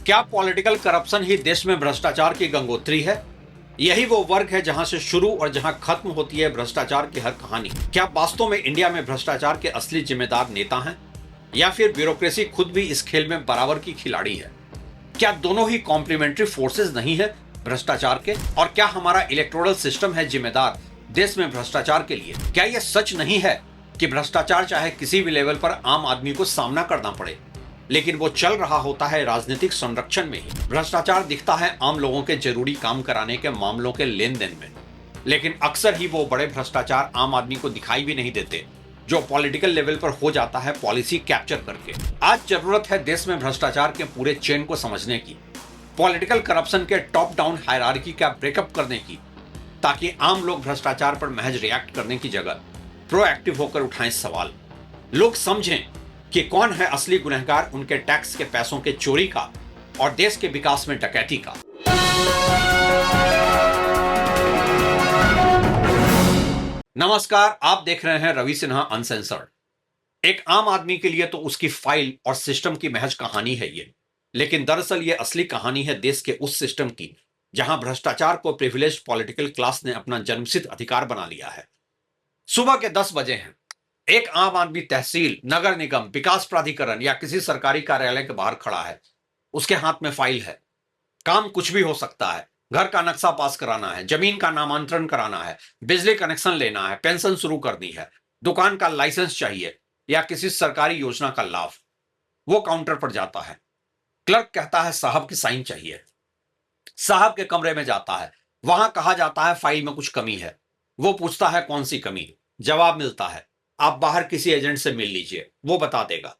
क्या political corruption ही देश में भ्रष्टाचार की गंगोत्री है? यही वो वर्ग है जहां से शुरू और जहां खत्म होती है भ्रष्टाचार की हर कहानी। क्या वास्तव में इंडिया में भ्रष्टाचार के असली जिम्मेदार नेता हैं या फिर ब्यूरोक्रेसी खुद भी इस खेल में बराबर की खिलाड़ी है? क्या दोनों ही कॉम्प्लीमेंट्री फोर्सेस नहीं है भ्रष्टाचार के? और क्या हमारा इलेक्टोरल सिस्टम है जिम्मेदार देश में भ्रष्टाचार के लिए? क्या यह सच नहीं है कि भ्रष्टाचार चाहे किसी भी लेवल पर आम आदमी को सामना करना पड़े, लेकिन वो चल रहा होता है राजनीतिक संरक्षण में ही? भ्रष्टाचार दिखता है आम लोगों के जरूरी काम कराने के मामलों के लेन देन में, लेकिन अक्सर ही वो बड़े भ्रष्टाचार आम आदमी को दिखाई भी नहीं देते जो पॉलिटिकल लेवल पर हो जाता है पॉलिसी कैप्चर करके। आज जरूरत है देश में भ्रष्टाचार के पूरे चेन को समझने की, पॉलिटिकल करप्शन के टॉप डाउन हायरार्की का ब्रेकअप करने की, ताकि आम लोग भ्रष्टाचार पर महज रिएक्ट करने की जगह प्रोएक्टिव होकर उठाएं सवाल। लोग समझें कि कौन है असली गुनहगार उनके टैक्स के पैसों के चोरी का और देश के विकास में डकैती का। नमस्कार, आप देख रहे हैं रवि सिन्हा अनसेंसर्ड। एक आम आदमी के लिए तो उसकी फाइल और सिस्टम की महज कहानी है ये, लेकिन दरअसल ये असली कहानी है देश के उस सिस्टम की जहां भ्रष्टाचार को प्रिविलेज्ड पॉलिटिकल क्लास ने अपना जन्मसिद्ध अधिकार बना लिया है। सुबह के 10 बजे हैं। एक आम आदमी तहसील, नगर निगम, विकास प्राधिकरण या किसी सरकारी कार्यालय के बाहर खड़ा है। उसके हाथ में फाइल है। काम कुछ भी हो सकता है। घर का नक्शा पास कराना है, जमीन का नामांतरण कराना है, बिजली कनेक्शन लेना है, पेंशन शुरू करनी है, दुकान का लाइसेंस चाहिए या किसी सरकारी योजना का लाभ। वो काउंटर पर जाता है। क्लर्क कहता है साहब की साइन चाहिए। साहब के कमरे में जाता है। वहां कहा जाता है फाइल में कुछ कमी है। वो पूछता है कौन सी कमी? जवाब मिलता है आप बाहर किसी एजेंट से मिल लीजिए, वो बता देगा।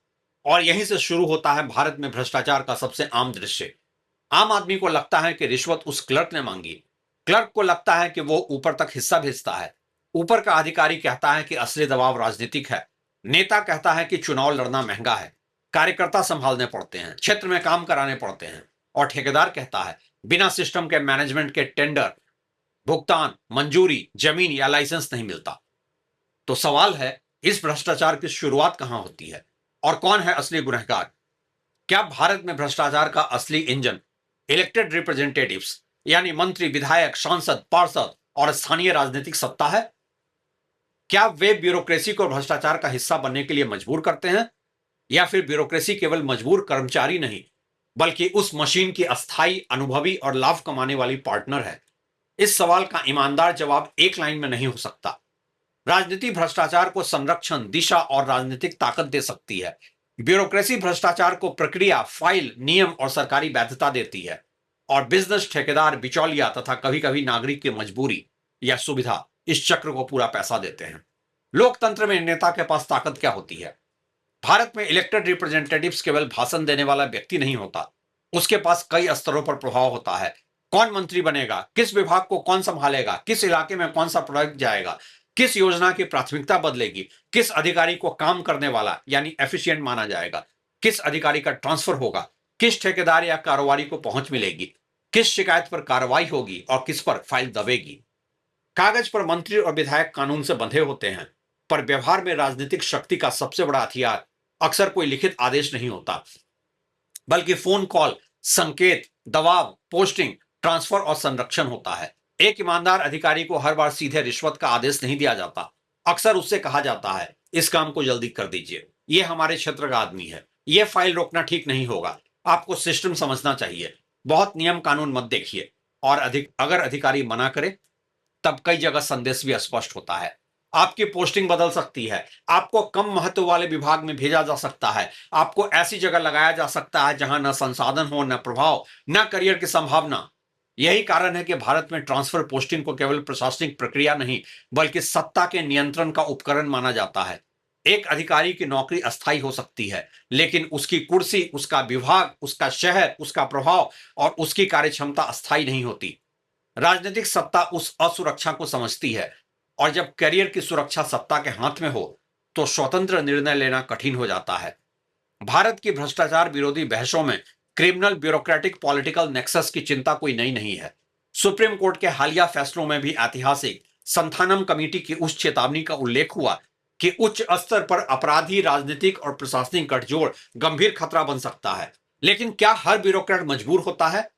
और यहीं से शुरू होता है भारत में भ्रष्टाचार का सबसे आम दृश्य। आम आदमी को लगता है कि रिश्वत उस क्लर्क ने मांगी। क्लर्क को लगता है कि वो ऊपर तक हिस्सा भेजता है। ऊपर का अधिकारी कहता है कि असली दबाव राजनीतिक है। नेता कहता है कि चुनाव लड़ना महंगा है, कार्यकर्ता संभालने पड़ते हैं, क्षेत्र में काम कराने पड़ते हैं। और ठेकेदार कहता है बिना सिस्टम के मैनेजमेंट के टेंडर, भुगतान, मंजूरी, जमीन या लाइसेंस नहीं मिलता। तो सवाल है, इस भ्रष्टाचार की शुरुआत कहां होती है और कौन है असली गुनहगार? क्या भारत में भ्रष्टाचार का असली इंजन इलेक्टेड रिप्रेजेंटेटिव्स यानी मंत्री, विधायक, सांसद, पार्षद और स्थानीय राजनीतिक सत्ता है? क्या वे ब्यूरोक्रेसी को भ्रष्टाचार का हिस्सा बनने के लिए मजबूर करते हैं या फिर ब्यूरोक्रेसी केवल मजबूर कर्मचारी नहीं बल्कि उस मशीन की अस्थायी, अनुभवी और लाभ कमाने वाली पार्टनर है? इस सवाल का ईमानदार जवाब एक लाइन में नहीं हो सकता। राजनीति भ्रष्टाचार को संरक्षण, दिशा और राजनीतिक ताकत दे सकती है। ब्यूरोक्रेसी भ्रष्टाचार को प्रक्रिया, फाइल, नियम और सरकारी वैधता देती है। और बिजनेस, ठेकेदार, बिचौलिया तथा कभी कभी नागरिक की मजबूरी या सुविधा इस चक्र को पूरा पैसा देते हैं। लोकतंत्र में नेता के पास ताकत क्या होती है? भारत में इलेक्टेड रिप्रेजेंटेटिव्स केवल भाषण देने वाला व्यक्ति नहीं होता। उसके पास कई स्तरों पर प्रभाव होता है। कौन मंत्री बनेगा, किस विभाग को कौन संभालेगा, किस इलाके में कौन सा प्रोजेक्ट जाएगा, किस योजना की प्राथमिकता बदलेगी, किस अधिकारी को काम करने वाला यानी एफिशिएंट माना जाएगा, किस अधिकारी का ट्रांसफर होगा, किस ठेकेदार या कारोबारी को पहुंच मिलेगी, किस शिकायत पर कार्रवाई होगी और किस पर फाइल दबेगी। कागज पर मंत्री और विधायक कानून से बंधे होते हैं, पर व्यवहार में राजनीतिक शक्ति का सबसे बड़ा हथियार अक्सर कोई लिखित आदेश नहीं होता, बल्कि फोन कॉल, संकेत, दबाव, पोस्टिंग, ट्रांसफर और संरक्षण होता है। एक ईमानदार अधिकारी को हर बार सीधे रिश्वत का आदेश नहीं दिया जाता। अक्सर उससे कहा जाता है इस काम को जल्दी कर दीजिए, ये हमारे क्षेत्र का आदमी है, ये फाइल रोकना ठीक नहीं होगा, आपको सिस्टम समझना चाहिए, बहुत नियम कानून मत देखिए। और अगर अधिकारी मना करे तब कई जगह संदेश भी स्पष्ट होता है। आपकी पोस्टिंग बदल सकती है, आपको कम महत्व वाले विभाग में भेजा जा सकता है, आपको ऐसी जगह लगाया जा सकता है जहां न संसाधन हो, न प्रभाव, न करियर की संभावना। यही कारण है कि भारत में ट्रांसफर पोस्टिंग को केवल प्रशासनिक प्रक्रिया नहीं बल्कि सत्ता के नियंत्रण का उपकरण माना जाता है। एक अधिकारी की नौकरी अस्थायी हो सकती है, लेकिन उसकी कुर्सी, उसका विभाग, उसका शहर, उसका प्रभाव और उसकी कार्यक्षमता अस्थायी नहीं होती। राजनीतिक सत्ता उस असुरक्षा को समझती है, और जब करियर की सुरक्षा सत्ता के हाथ में हो तो स्वतंत्र निर्णय लेना कठिन हो जाता है। भारत की भ्रष्टाचार विरोधी बहसों में क्रिमिनल ब्यूरोक्रेटिक पॉलिटिकल नेक्सस की चिंता कोई नई नहीं है। सुप्रीम कोर्ट के हालिया फैसलों में भी ऐतिहासिक संथानम कमेटी की उस चेतावनी का उल्लेख हुआ कि उच्च स्तर पर अपराधी, राजनीतिक और प्रशासनिक गठजोड़ गंभीर खतरा बन सकता है। लेकिन क्या हर ब्यूरोक्रेट मजबूर होता है?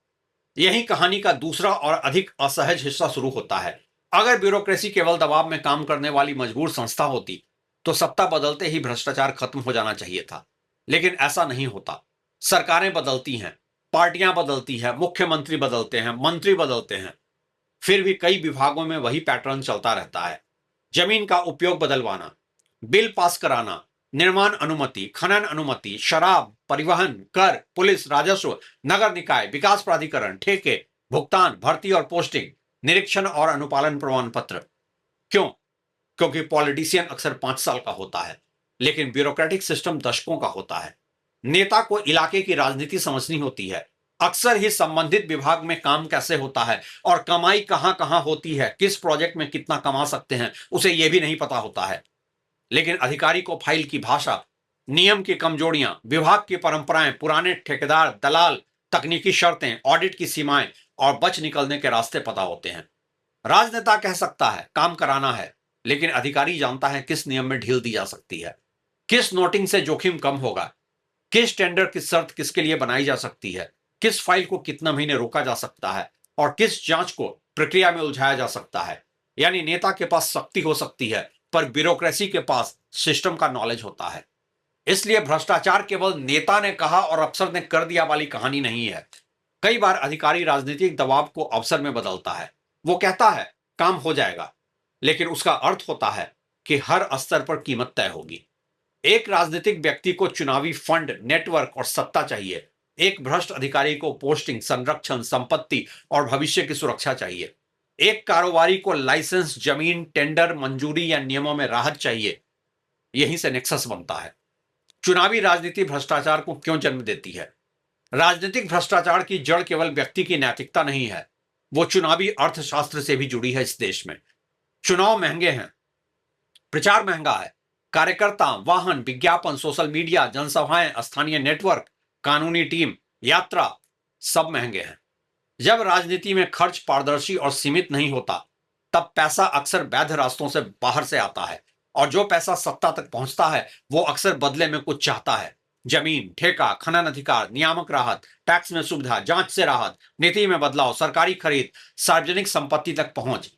यही कहानी का दूसरा और अधिक असहज हिस्सा शुरू होता है। अगर ब्यूरोक्रेसी केवल दबाव में काम करने वाली मजबूर संस्था होती तो सत्ता बदलते ही भ्रष्टाचार खत्म हो जाना चाहिए था, लेकिन ऐसा नहीं होता। सरकारें बदलती हैं, पार्टियां बदलती हैं, मुख्यमंत्री बदलते हैं, मंत्री बदलते हैं, फिर भी कई विभागों में वही पैटर्न चलता रहता है। जमीन का उपयोग बदलवाना, बिल पास कराना, निर्माण अनुमति, खनन अनुमति, शराब, परिवहन, कर, पुलिस, राजस्व, नगर निकाय, विकास प्राधिकरण, ठेके, भुगतान, भर्ती और पोस्टिंग, निरीक्षण और अनुपालन प्रमाण पत्र। क्यों? क्योंकि पॉलिटिशियन अक्सर 5 साल का होता है, लेकिन ब्यूरोक्रेटिक सिस्टम दशकों का होता है। नेता को इलाके की राजनीति समझनी होती है, अक्सर ही संबंधित विभाग में काम कैसे होता है और कमाई कहां कहां होती है, किस प्रोजेक्ट में कितना कमा सकते हैं, उसे यह भी नहीं पता होता है। लेकिन अधिकारी को फाइल की भाषा, नियम की कमजोरियां, विभाग की परंपराएं, पुराने ठेकेदार, दलाल, तकनीकी शर्तें, ऑडिट की सीमाएं और बच निकलने के रास्ते पता होते हैं। राजनेता कह सकता है काम कराना है, लेकिन अधिकारी जानता है किस नियम में ढील दी जा सकती है, किस नोटिंग से जोखिम कम होगा, किस टेंडर की शर्त किसके लिए बनाई जा सकती है, किस फाइल को कितना महीने रोका जा सकता है और किस जांच को प्रक्रिया में उलझाया जा सकता है। यानी नेता के पास शक्ति हो सकती है, पर ब्यूरोक्रेसी के पास सिस्टम का नॉलेज होता है। इसलिए भ्रष्टाचार केवल नेता ने कहा और अफसर ने कर दिया वाली कहानी नहीं है। कई बार अधिकारी राजनीतिक दबाव को अवसर में बदलता है। वो कहता है काम हो जाएगा, लेकिन उसका अर्थ होता है कि हर स्तर पर कीमत तय होगी। एक राजनीतिक व्यक्ति को चुनावी फंड, नेटवर्क और सत्ता चाहिए। एक भ्रष्ट अधिकारी को पोस्टिंग, संरक्षण, संपत्ति और भविष्य की सुरक्षा चाहिए। एक कारोबारी को लाइसेंस, जमीन, टेंडर, मंजूरी या नियमों में राहत चाहिए। यहीं से नेक्सस बनता है। चुनावी राजनीति भ्रष्टाचार को क्यों जन्म देती है? राजनीतिक भ्रष्टाचार की जड़ केवल व्यक्ति की नैतिकता नहीं है, वो चुनावी अर्थशास्त्र से भी जुड़ी है। इस देश में चुनाव महंगे हैं, प्रचार महंगा है, कार्यकर्ता, वाहन, विज्ञापन, सोशल मीडिया, जनसभाएं, स्थानीय नेटवर्क, कानूनी टीम, यात्रा, सब महंगे हैं। जब राजनीति में खर्च पारदर्शी और सीमित नहीं होता, तब पैसा अक्सर वैध रास्तों से बाहर से आता है, और जो पैसा सत्ता तक पहुंचता है वो अक्सर बदले में कुछ चाहता है। जमीन, ठेका, खनन अधिकार, नियामक राहत, टैक्स में सुविधा, जांच से राहत, नीति में बदलाव, सरकारी खरीद, सार्वजनिक संपत्ति तक पहुंच।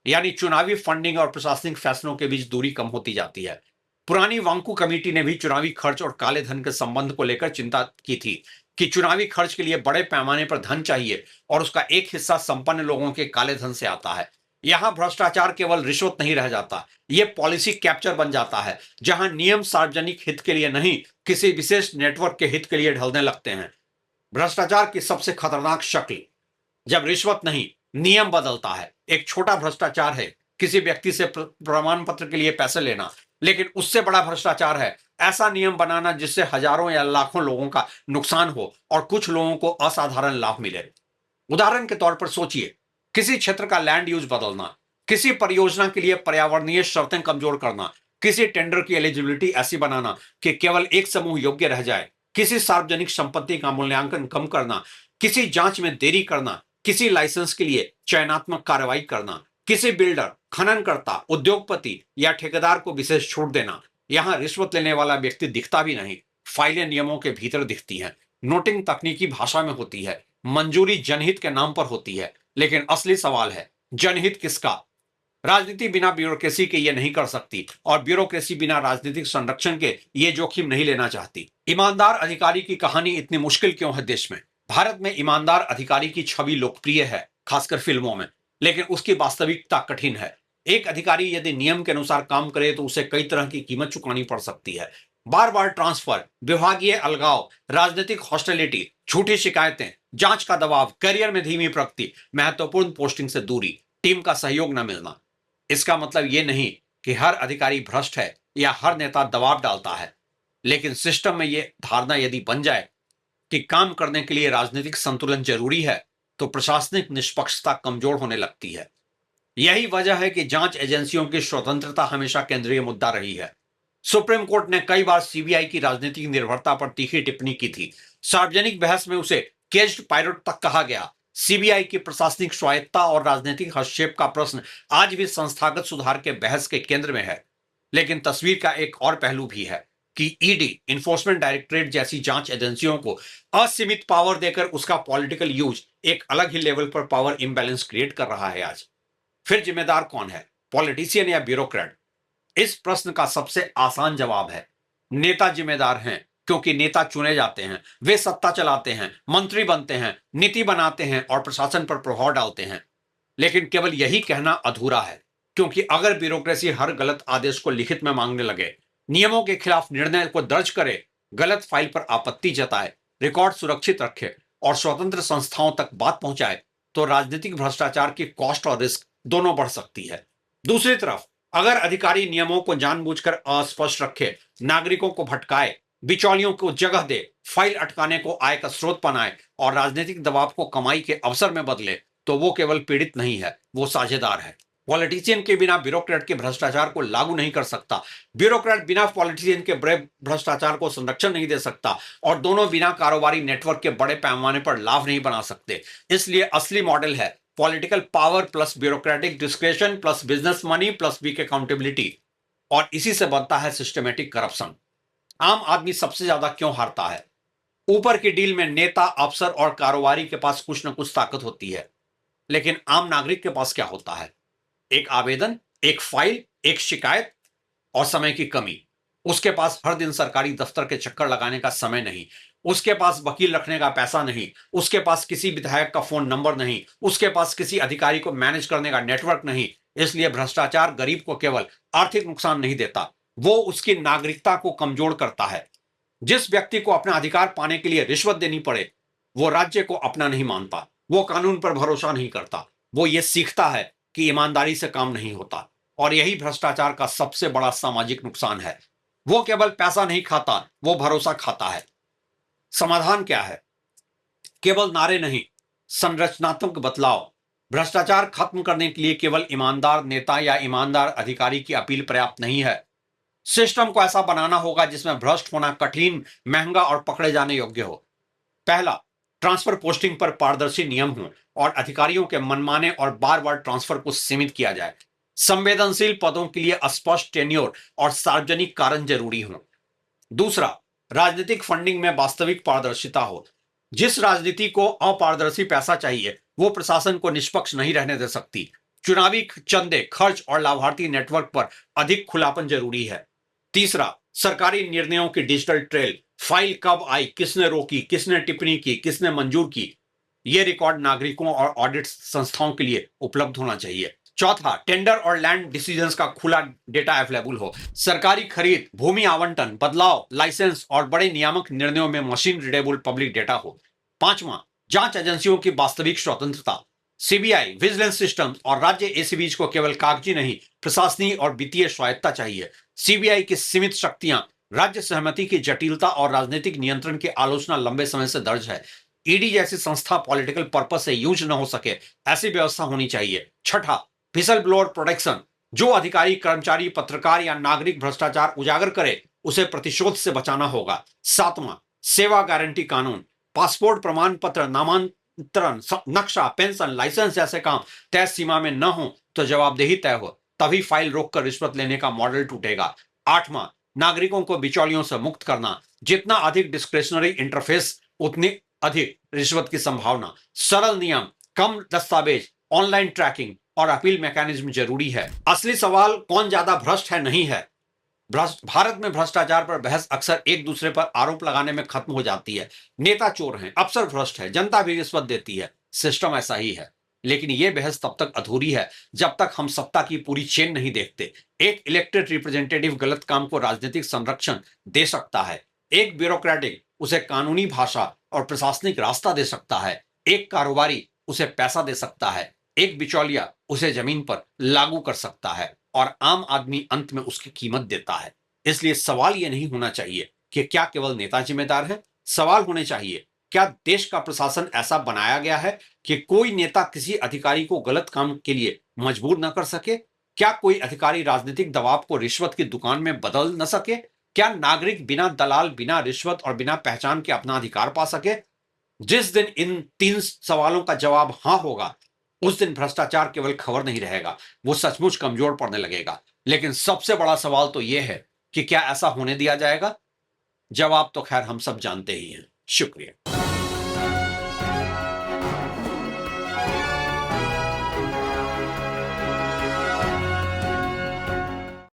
यानी चुनावी फंडिंग और प्रशासनिक फैसलों के बीच दूरी कम होती जाती है। पुरानी वांकू कमेटी ने भी चुनावी खर्च और काले धन के संबंध को लेकर चिंता की थी कि चुनावी खर्च के लिए बड़े पैमाने पर धन चाहिए और उसका एक हिस्सा संपन्न लोगों के काले धन से आता है। यहां भ्रष्टाचार केवल रिश्वत नहीं रह जाता, यह पॉलिसी कैप्चर बन जाता है, जहां नियम सार्वजनिक हित के लिए नहीं, किसी विशेष नेटवर्क के हित के लिए ढलने लगते हैं। भ्रष्टाचार की सबसे खतरनाक शक्ल जब रिश्वत नहीं, नियम बदलता है। एक छोटा भ्रष्टाचार है किसी व्यक्ति से प्रमाण पत्र के लिए पैसे लेना, लेकिन उससे बड़ा भ्रष्टाचार है ऐसा नियम बनाना जिससे हजारों या लाखों लोगों का नुकसान हो और कुछ लोगों को असाधारण लाभ मिले। उदाहरण के तौर पर सोचिए, किसी क्षेत्र का लैंड यूज बदलना, किसी परियोजना के लिए पर्यावरणीय शर्तें कमजोर करना, किसी टेंडर की एलिजिबिलिटी ऐसी बनाना कि केवल एक समूह योग्य रह जाए, किसी सार्वजनिक संपत्ति का मूल्यांकन कम करना, किसी जांच में देरी करना, किसी लाइसेंस के लिए चयनात्मक कार्रवाई करना, किसी बिल्डर, खननकर्ता, उद्योगपति या ठेकेदार को विशेष छूट देना। यहां रिश्वत लेने वाला व्यक्ति दिखता भी नहीं, फाइलें नियमों के भीतर दिखती हैं, नोटिंग तकनीकी भाषा में होती है, मंजूरी जनहित के नाम पर होती है। लेकिन असली सवाल है, जनहित किसका? राजनीति बिना ब्यूरोक्रेसी के ये नहीं कर सकती, और ब्यूरोक्रेसी बिना राजनीतिक संरक्षण के ये जोखिम नहीं लेना चाहती। ईमानदार अधिकारी की कहानी इतनी मुश्किल क्यों है देश में? भारत में ईमानदार अधिकारी की छवि लोकप्रिय है, खासकर फिल्मों में, लेकिन उसकी वास्तविकता कठिन है। एक अधिकारी यदि नियम के अनुसार काम करे तो उसे कई तरह की कीमत चुकानी पड़ सकती है। बार बार ट्रांसफर, विभागीय अलगाव, राजनीतिक हॉस्टिलिटी, झूठी शिकायतें, जांच का दबाव, करियर में धीमी प्रगति, महत्वपूर्ण पोस्टिंग से दूरी, टीम का सहयोग न मिलना। इसका मतलब यह नहीं कि हर अधिकारी भ्रष्ट है या हर नेता दबाव डालता है, लेकिन सिस्टम में यह धारणा यदि बन जाए कि काम करने के लिए राजनीतिक संतुलन जरूरी है, तो प्रशासनिक निष्पक्षता कमजोर होने लगती है। यही वजह है कि जांच एजेंसियों की स्वतंत्रता हमेशा केंद्रीय मुद्दा रही है। सुप्रीम कोर्ट ने कई बार सीबीआई की राजनीतिक निर्भरता पर तीखी टिप्पणी की थी। सार्वजनिक बहस में उसे केज्ड पायलट तक कहा गया। सीबीआई की प्रशासनिक स्वायत्ता और राजनीतिक हस्तक्षेप का प्रश्न आज भी संस्थागत सुधार के बहस के केंद्र में है। लेकिन तस्वीर का एक और पहलू भी है। कि ईडी, इन्फोर्समेंट डायरेक्टरेट जैसी जांच एजेंसियों को असीमित पावर देकर उसका पॉलिटिकल यूज एक अलग ही लेवल पर पावर इम्बैलेंस क्रिएट कर रहा है आज। फिर जिम्मेदार कौन है, पॉलिटिशियन या ब्यूरोक्रेट? इस प्रश्न का सबसे आसान जवाब है नेता जिम्मेदार हैं, क्योंकि नेता चुने जाते हैं, वे सत्ता चलाते हैं, मंत्री बनते हैं, नीति बनाते हैं और प्रशासन पर प्रभाव डालते हैं। लेकिन केवल यही कहना अधूरा है, क्योंकि अगर ब्यूरोक्रेसी हर गलत आदेश को लिखित में मांगने लगे, नियमों के खिलाफ निर्णय को दर्ज करे, गलत फाइल पर आपत्ति जताए, रिकॉर्ड सुरक्षित रखे और स्वतंत्र संस्थाओं तक बात पहुंचाए, तो राजनीतिक भ्रष्टाचार की कॉस्ट और रिस्क दोनों बढ़ सकती है। दूसरी तरफ अगर अधिकारी नियमों को जानबूझकर अस्पष्ट रखे, नागरिकों को भटकाए, बिचौलियों को जगह दे, फाइल अटकाने को आय का स्रोत बनाए और राजनीतिक दबाव को कमाई के अवसर में बदले, तो वो केवल पीड़ित नहीं है, वो साझेदार है। पॉलिटिशियन के बिना ब्यूरोक्रेट के भ्रष्टाचार को लागू नहीं कर सकता, ब्यूरोक्रेट बिना पॉलिटिशियन के बड़े भ्रष्टाचार को संरक्षण नहीं दे सकता और दोनों बिना कारोबारी नेटवर्क के बड़े पैमाने पर लाभ नहीं बना सकते। इसलिए असली मॉडल है political power plus bureaucratic discretion plus business money plus week accountability, और इसी से बनता है सिस्टमेटिक करप्शन। आम आदमी सबसे ज्यादा क्यों हारता है? ऊपर की डील में नेता, अफसर और कारोबारी के पास कुछ न कुछ ताकत होती है, लेकिन आम नागरिक के पास क्या होता है? एक आवेदन, एक फाइल, एक शिकायत और समय की कमी। उसके पास हर दिन सरकारी दफ्तर के चक्कर लगाने का समय नहीं, उसके पास वकील रखने का पैसा नहीं, उसके पास किसी विधायक का फोन नंबर नहीं, उसके पास किसी अधिकारी को मैनेज करने का नेटवर्क नहीं। इसलिए भ्रष्टाचार गरीब को केवल आर्थिक नुकसान नहीं देता, वो उसकी नागरिकता को कमजोर करता है। जिस व्यक्ति को अपना अधिकार पाने के लिए रिश्वत देनी पड़े, वो राज्य को अपना नहीं मानता, वो कानून पर भरोसा नहीं करता, वो ये सीखता है कि ईमानदारी से काम नहीं होता। और यही भ्रष्टाचार का सबसे बड़ा सामाजिक नुकसान है। वो केवल पैसा नहीं खाता, वो भरोसा खाता है। समाधान क्या है? केवल नारे नहीं, संरचनात्मक बदलाव। भ्रष्टाचार खत्म करने के लिए केवल ईमानदार नेता या ईमानदार अधिकारी की अपील पर्याप्त नहीं है। सिस्टम को ऐसा बनाना होगा जिसमें भ्रष्ट होना कठिन, महंगा और पकड़े जाने योग्य हो। पहला, ट्रांसफर पोस्टिंग पर पारदर्शी नियम हो और अधिकारियों के मनमाने और बार बार ट्रांसफर को सीमित किया जाए। संवेदनशील पदों के लिए स्पष्ट टेन्योर और सार्वजनिक कारण जरूरी हो। दूसरा, राजनीतिक फंडिंग में वास्तविक पारदर्शिता हो। जिस राजनीति को अपारदर्शी पैसा चाहिए, वो प्रशासन को निष्पक्ष नहीं रहने दे सकती। चुनावी चंदे, खर्च और लाभार्थी नेटवर्क पर अधिक खुलापन जरूरी है। तीसरा, सरकारी निर्णयों की डिजिटल ट्रेल, फाइल कब आई, किसने रोकी, किसने टिप्पणी की, किसने मंजूर की, यह रिकॉर्ड नागरिकों और ऑडिट संस्थाओं के लिए उपलब्ध होना चाहिए। चौथा, टेंडर और लैंड डिसीजंस का खुला डेटा अवेलेबल हो। सरकारी खरीद, भूमि आवंटन, बदलाव, लाइसेंस और बड़े नियामक निर्णयों में मशीन रीडेबल पब्लिक डेटा हो। पांचवा, जांच एजेंसियों की वास्तविक स्वतंत्रता। सीबीआई, विजिलेंस सिस्टम और राज्य एसीबीज को केवल कागजी नहीं, प्रशासनिक और वित्तीय स्वायत्तता चाहिए। सीबीआई की सीमित शक्तियां, राज्य सहमति की जटिलता और राजनीतिक नियंत्रण की आलोचना लंबे समय से दर्ज है। ईडी जैसी संस्था पॉलिटिकल पर्पस से यूज न हो सके, ऐसी व्यवस्था होनी चाहिए। छठा, विसल ब्लोअर प्रोटेक्शन। जो अधिकारी, कर्मचारी, पत्रकार या नागरिक भ्रष्टाचार उजागर करे, उसे प्रतिशोध से बचाना होगा। सातवां, सेवा गारंटी कानून। पासपोर्ट प्रमाण पत्र, नामांतरण, नक्शा, पेंशन, लाइसेंस जैसे काम तय सीमा में न हो तो जवाबदेही तय हो, तभी फाइल रोककर रिश्वत लेने का मॉडल टूटेगा। आठवां, नागरिकों को बिचौलियों से मुक्त करना। जितना अधिक डिस्क्रिशनरी इंटरफेस, उतनी अधिक रिश्वत की संभावना। सरल नियम, कम दस्तावेज, ऑनलाइन ट्रैकिंग और अपील मैकेनिज्म जरूरी है। असली सवाल कौन ज्यादा भ्रष्ट है नहीं है। भारत में भ्रष्टाचार पर बहस अक्सर एक दूसरे पर आरोप लगाने में खत्म हो जाती है। नेता चोर हैं, अफसर भ्रष्ट है, जनता भी रिश्वत देती है, सिस्टम ऐसा ही है। लेकिन यह बहस तब तक अधूरी है जब तक हम सत्ता की पूरी चेन नहीं देखते। एक इलेक्टेड रिप्रेजेंटेटिव गलत काम को राजनीतिक संरक्षण दे सकता है, एक ब्यूरोक्रेटिक उसे कानूनी भाषा और प्रशासनिक रास्ता दे सकता है, एक कारोबारी उसे पैसा दे सकता है, एक बिचौलिया उसे जमीन पर लागू कर सकता है और आम आदमी अंत में उसकी कीमत देता है। इसलिए सवाल यह नहीं होना चाहिए कि क्या केवल नेता जिम्मेदार है। सवाल होने चाहिए, क्या देश का प्रशासन ऐसा बनाया गया है कि कोई नेता किसी अधिकारी को गलत काम के लिए मजबूर न कर सके? क्या कोई अधिकारी राजनीतिक दबाव को रिश्वत की दुकान में बदल न सके? क्या नागरिक बिना दलाल, बिना रिश्वत और बिना पहचान के अपना अधिकार पा सके? जिस दिन इन तीन सवालों का जवाब हां होगा, उस दिन भ्रष्टाचार केवल खबर नहीं रहेगा, वो सचमुच कमजोर पड़ने लगेगा। लेकिन सबसे बड़ा सवाल तो यह है कि क्या ऐसा होने दिया जाएगा? जवाब तो खैर हम सब जानते ही हैं। शुक्रिया।